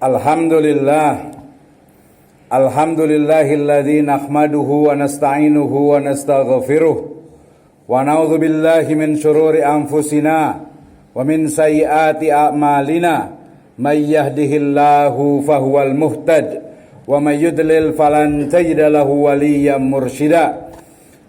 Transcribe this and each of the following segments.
Alhamdulillahilladzi nahmaduhu wa nasta'inuhu wa nastaghfiruh wa na'udzu billahi min syururi anfusina wa min sayyiati a'malina may yahdihillahu fahuwal muhtad wa may yudlil falan tajida lahu waliyyan mursyida.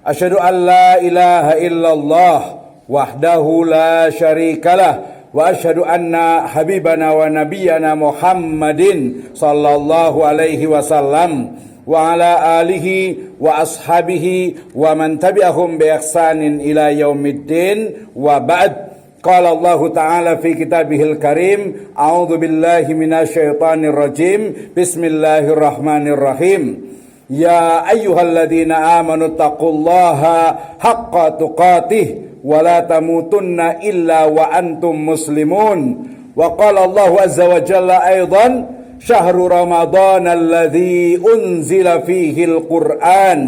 Asyhadu an la ilaha illallah wahdahu la syarikalah wa asyhadu anna habibana wa nabiyyana Muhammadin sallallahu alaihi wasallam wa ala alihi wa ashabihi wa man tabi'ahum bi ihsanin ila yaumiddin wa ba'd. Qala Allah Ta'ala fi kitabihil karim, a'udzu billahi minasyaitonir rajim. Bismillahirrahmanirrahim. Ya ayyuhalladzina amanu taqullaha haqqa tuqatih wa la tamutunna illa wa antum muslimun. Wa qala Allah azza wa jalla aidan, syahrul ramadan alladzi unzila fihi al-Qur'an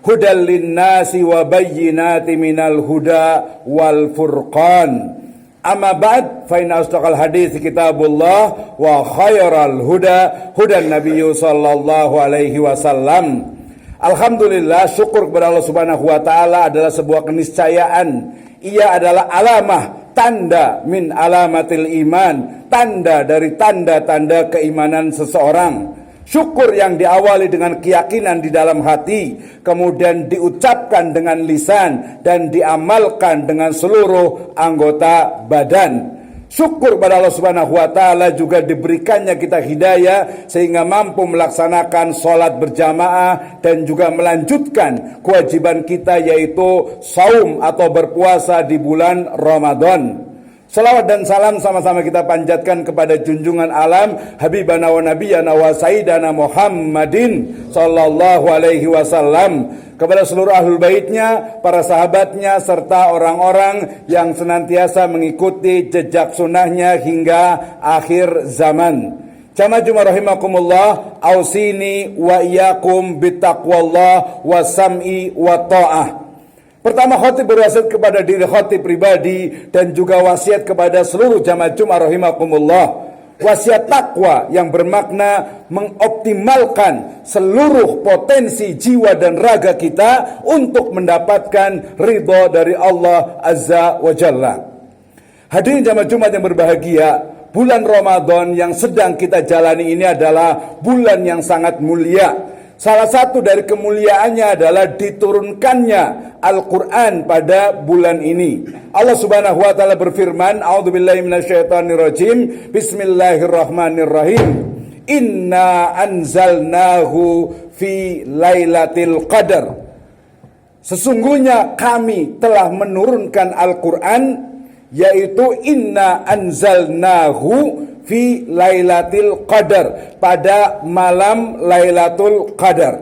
hudal linnasi wa bayyinatin minal huda wal furqan. Amma ba'd, fa inna asdaqal hadits kitabullah wa khairal huda hudan nabiyyu sallallahu alaihi wasallam. Alhamdulillah, syukur kepada Allah Subhanahu wa taala adalah sebuah keniscayaan. Ia adalah alamah, tanda min alamatil iman, tanda dari tanda-tanda keimanan seseorang. Syukur yang diawali dengan keyakinan di dalam hati, kemudian diucapkan dengan lisan dan diamalkan dengan seluruh anggota badan. Syukur pada Allah Subhanahu wa taala juga diberikannya kita hidayah sehingga mampu melaksanakan sholat berjamaah dan juga melanjutkan kewajiban kita, yaitu saum atau berpuasa di bulan Ramadan. Salawat dan salam sama-sama kita panjatkan kepada junjungan alam habibana wa nabiyyana wa sayyidana Muhammadin sallallahu alaihi wasallam, kepada seluruh ahlul baitnya, para sahabatnya, serta orang-orang yang senantiasa mengikuti jejak sunnahnya hingga akhir zaman. Jamaah Jumat rahimakumullah, ausini wa iyyakum bittaqwallah wa sam'i wa ta'ah. Pertama, khatib berwasiat kepada diri khatib pribadi dan juga wasiat kepada seluruh jamaah Jumat rahimakumullah. Wasiat takwa yang bermakna mengoptimalkan seluruh potensi jiwa dan raga kita untuk mendapatkan ridha dari Allah Azza wa Jalla. Hadirin jamaah Jumat yang berbahagia, bulan Ramadan yang sedang kita jalani ini adalah bulan yang sangat mulia. Salah satu dari kemuliaannya adalah diturunkannya Al-Quran pada bulan ini. Allah Subhanahu wa taala berfirman, a'udzubillahi minasyaitonirrajim, bismillahirrahmanirrahim. Inna anzalnahu fi lailatul qadar. Sesungguhnya kami telah menurunkan Al-Quran, yaitu inna anzalnahu fi lailatul qadar, pada malam Lailatul Qadar.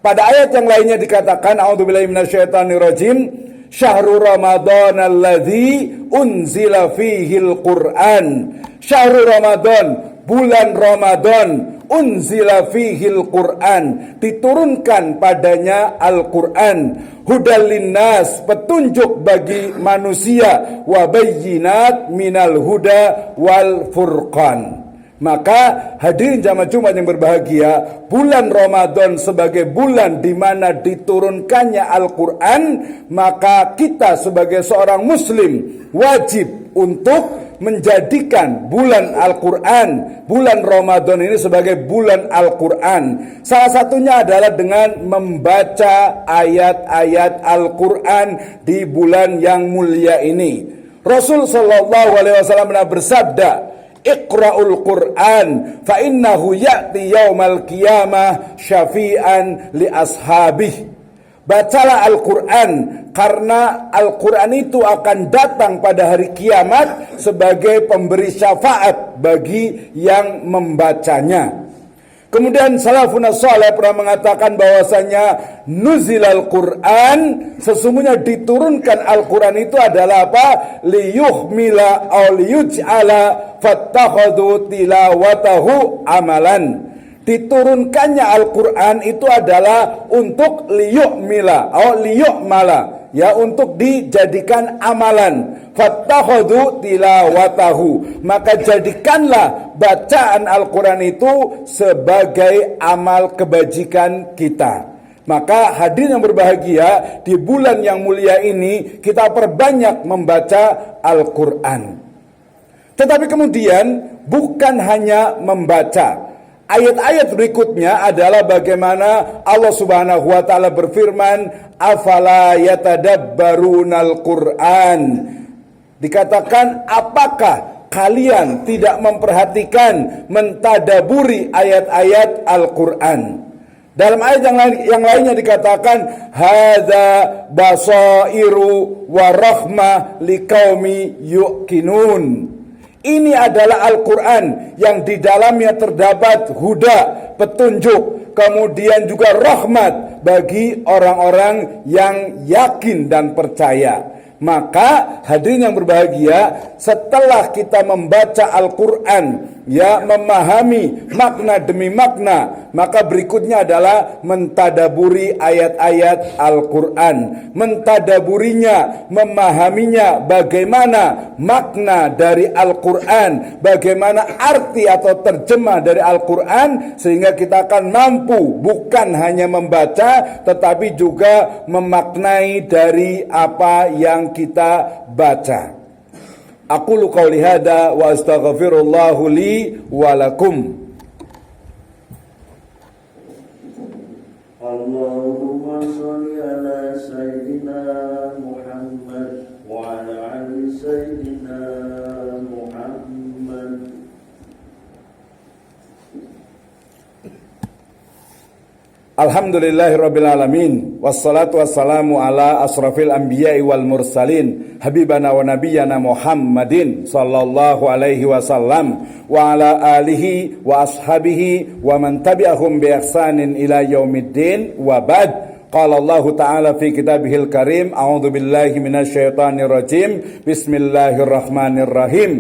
Pada ayat yang lainnya dikatakan, a'udzubillahi minasyaitonirrajim, syahrul ramadan alladzi unzila fihil Qur'an. Syahrul Ramadan, bulan Ramadan, unzila fihil Qur'an, diturunkan padanya Al-Qur'an, hudal linnas, petunjuk bagi manusia, wa bayyinat minal huda wal furqan. Maka hadirin jamaah Jumat yang berbahagia, bulan Ramadan sebagai bulan di mana diturunkannya Al-Qur'an, maka kita sebagai seorang muslim wajib untuk menjadikan bulan Al-Quran, bulan Ramadan ini sebagai bulan Al-Quran. Salah satunya adalah dengan membaca ayat-ayat Al-Quran di bulan yang mulia ini. Rasul sallallahu alaihi wasallam pernah bersabda, Iqra'ul Qur'an fa innahu ya'ti yaumal qiyamah syafi'an li ashabih. Bacalah Al-Quran, karena Al-Quran itu akan datang pada hari kiamat sebagai pemberi syafaat bagi yang membacanya. Kemudian salafun salih pernah mengatakan bahwasanya nuzilal Quran, sesungguhnya diturunkan Al-Quran itu adalah apa? Liyuhmila aw liyuj'ala fattakhadhu tilawatahu amalan. Diturunkannya Al-Quran itu adalah untuk liyu'mila atau liyu'mala, ya, untuk dijadikan amalan. fattakhadhu tilawatahu, maka jadikanlah bacaan Al-Quran itu sebagai amal kebajikan kita. Maka hadirin yang berbahagia, di bulan yang mulia ini kita perbanyak membaca Al-Quran. Tetapi kemudian bukan hanya membaca. Ayat-ayat berikutnya adalah bagaimana Allah Subhanahu wa taala berfirman, afala yatadabbarunal Qur'an. Dikatakan, apakah kalian tidak memperhatikan, mentadaburi ayat-ayat Al-Quran? Dalam ayat yang lainnya dikatakan, hadza basairu wa rahmah liqaumi yuqinun. Ini adalah Al-Quran yang di dalamnya terdapat huda, petunjuk, kemudian juga rahmat bagi orang-orang yang yakin dan percaya. Maka hadirin yang berbahagia, setelah kita membaca Al-Quran, ya, memahami makna demi makna, maka berikutnya adalah mentadaburi ayat-ayat Al-Quran. Mentadaburinya, memahaminya, bagaimana makna dari Al-Quran, bagaimana arti atau terjemah dari Al-Quran, sehingga kita akan mampu bukan hanya membaca, tetapi juga memaknai dari apa yang kita baca. Aqulu qouli hada wa astaghfirullahu li wa lakum. Allahumma shalli ala sayyidina Muhammad wa ala ali sayyidina Muhammad. Alhamdulillahirabbil alamin, wassalatu wassalamu ala asrafil anbiya'i wal mursalin, habibana wa nabiyyana Muhammadin sallallahu alaihi wasallam wa ala alihi wa ashabihi wa man tabi'ahum bi ihsanin ila yaumiddin wa ba'd. Qala Allah Ta'ala fi kitabihil karim, a'udzu billahi minasyaitonir rajim, bismillahirrahmanirrahim.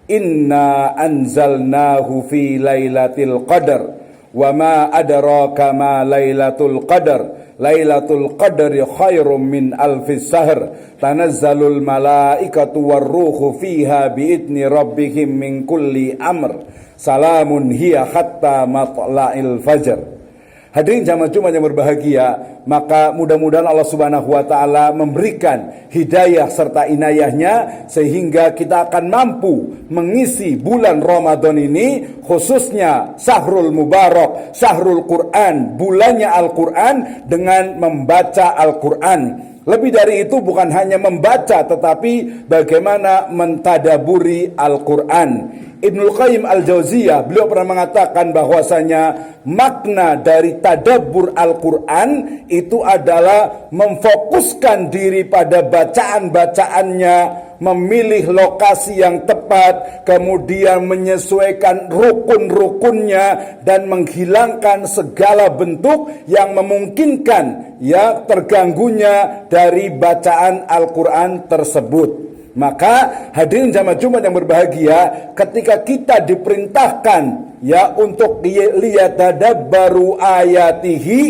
Inna anzalnahu fi lailatul qadar wa ma adraka ma lailatul qadar. Lailatul qadri khairum min alfis sahr. Tanazzalul malaikatu warruhu fiha biidni rabbihim min kulli amr. Salamun hiya hatta matla'il fajr. Hadirin jamaah Jumat yang berbahagia, maka mudah-mudahan Allah Subhanahu wa taala memberikan hidayah serta inayahnya sehingga kita akan mampu mengisi bulan Ramadan ini, khususnya Syahrul Mubarak, Syahrul Quran, bulannya Al-Quran, dengan membaca Al-Quran. Lebih dari itu, bukan hanya membaca, tetapi bagaimana mentadaburi Al-Quran. Ibnul Qayyim Al-Jauziyah, beliau pernah mengatakan bahwasanya makna dari tadabbur Al-Quran itu adalah memfokuskan diri pada bacaan-bacaannya, memilih lokasi yang tepat, kemudian menyesuaikan rukun-rukunnya, dan menghilangkan segala bentuk yang memungkinkan ya terganggunya dari bacaan Al-Quran tersebut. Maka hadirin jamaah Jumat yang berbahagia, ketika kita diperintahkan ya untuk liyatadabbaru ayatihi,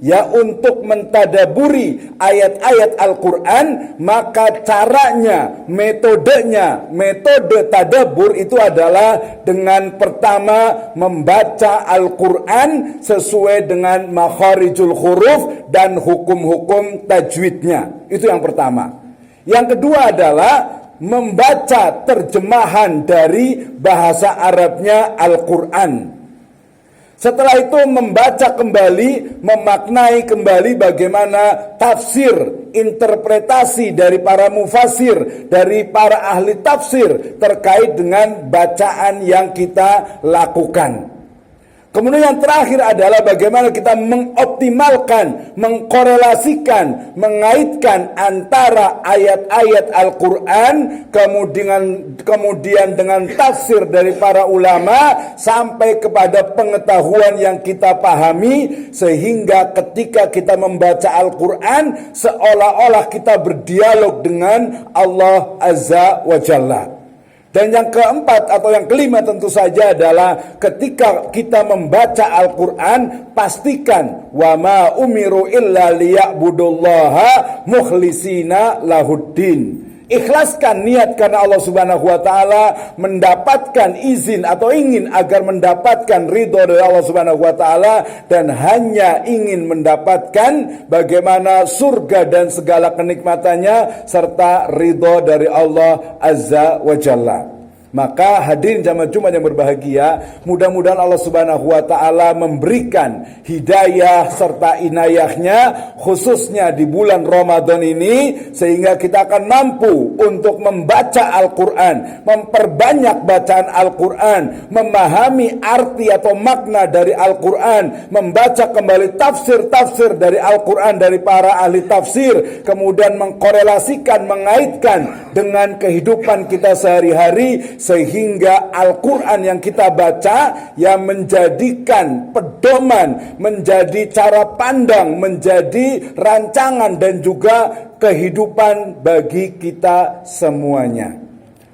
ya untuk mentadaburi ayat-ayat Al-Quran, maka caranya, metode tadabbur itu adalah dengan pertama membaca Al-Quran sesuai dengan makharijul huruf dan hukum-hukum tajwidnya. Itu yang pertama. Yang kedua adalah membaca terjemahan dari bahasa Arabnya Al-Quran. Setelah itu membaca kembali, memaknai kembali bagaimana tafsir, interpretasi dari para mufasir, dari para ahli tafsir terkait dengan bacaan yang kita lakukan. Kemudian yang terakhir adalah bagaimana kita mengoptimalkan, mengkorelasikan, mengaitkan antara ayat-ayat Al-Quran kemudian dengan tafsir dari para ulama sampai kepada pengetahuan yang kita pahami, sehingga ketika kita membaca Al-Quran seolah-olah kita berdialog dengan Allah Azza wa Jalla. Dan yang keempat atau yang kelima tentu saja adalah ketika kita membaca Al-Quran, pastikan wa ma umiru illa liya'budullaha mukhlisina lahuddin. ikhlaskan niat karena Allah Subhanahu wa taala, mendapatkan izin atau ingin agar mendapatkan ridho dari Allah Subhanahu wa taala, dan hanya ingin mendapatkan bagaimana surga dan segala kenikmatannya serta ridho dari Allah Azza wa Jalla. Maka hadirin jamaah Jumat yang berbahagia, mudah-mudahan Allah Subhanahu wa taala memberikan hidayah serta inayahnya khususnya di bulan Ramadan ini, sehingga kita akan mampu untuk membaca Al-Quran, memperbanyak bacaan Al-Quran, memahami arti atau makna dari Al-Quran, membaca kembali tafsir-tafsir dari Al-Quran dari para ahli tafsir, kemudian mengkorelasikan, mengaitkan dengan kehidupan kita sehari-hari, sehingga Al-Quran yang kita baca yang menjadikan pedoman, menjadi cara pandang, menjadi rancangan dan juga kehidupan bagi kita semuanya.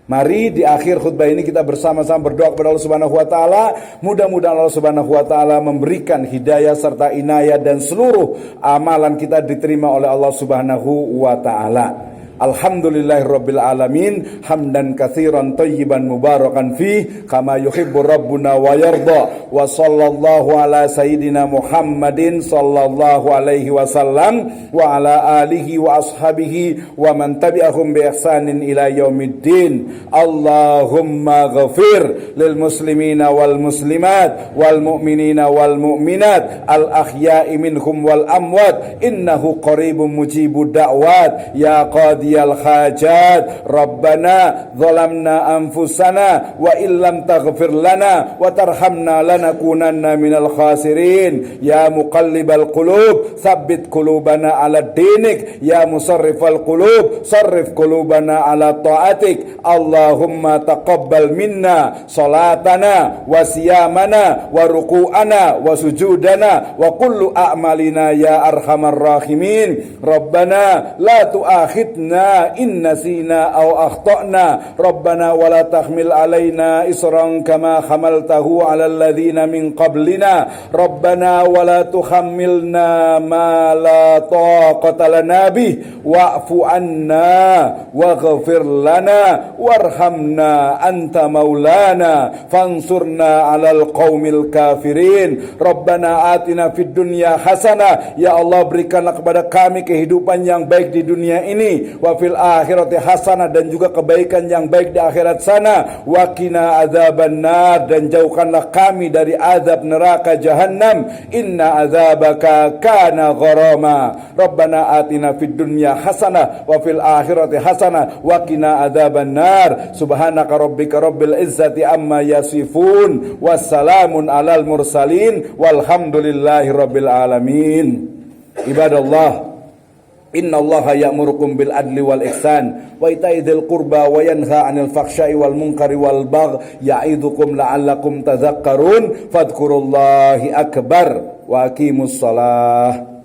Mari di akhir khutbah ini kita bersama-sama berdoa kepada Allah Subhanahu wa taala, mudah-mudahan Allah Subhanahu wa taala memberikan hidayah serta inayah dan seluruh amalan kita diterima oleh Allah Subhanahu wa taala. Alhamdulillahirabbil alamin, hamdan katsiran thayyiban mubarakan fi kama yuhibbu rabbuna wa yarda, wa sallallahu ala sayyidina Muhammadin sallallahu alaihi wasallam wa ala alihi wa ashabihi wa man tabi'ahum bi ihsanin ila yaumiddin. Allahumma ghafir lil muslimina wal muslimat wal mu'minina wal mu'minat al ahya'i minhum wal amwat innahu qaribun mujibud da'wat ya qadi al-hajat. Rabbana zalamna anfusana wa illam taghfir lana wa tarhamna lanakunanna minal khasirin. Ya muqallibal qulub tsabbit qulubana ala dinik, ya musarrifal qulub sarrif qulubana ala ta'atik. Allahumma taqabbal minna salatana wa siyamana wa ruku'ana wa sujudana wa kullu a'malina ya arhamar rahimin. Rabbana la tu'akhidna in nasina aw akhtana. Rabbana wala tahmil alaina isran kama hamaltahu ala alladhina min qablina. Rabbana wala tuhammilna ma la taqata lana bih wa'fu anna waghfir lana warhamna anta maulana fansurna alal qaumil kafirin. Rabbana atina fid dunya hasanah, ya Allah berikanlah kepada kami kehidupan yang baik di dunia ini, wa fil akhirati hasanah, dan juga kebaikan yang baik di akhirat sana, wa qina adzabannar, dan jauhkanlah kami dari azab neraka jahannam, inna adzabaka kana gharama. Rabbana atina fid dunya hasanah wa fil akhirati hasanah wa qina adzabannar. Subhanaka rabbika rabbil izzati amma yasifun, wassalamun alal mursalin, walhamdulillahi rabbil alamin. Ibadallah, inna allaha ya'murukum bil adli wal ihsan wa ita'i dzil qurba wa yanha 'anil fakhsya'i wal munkari wal baghi ya'idukum la'allakum tadhakkarun. Fadhkurullahi akbar wa aqimus shalah.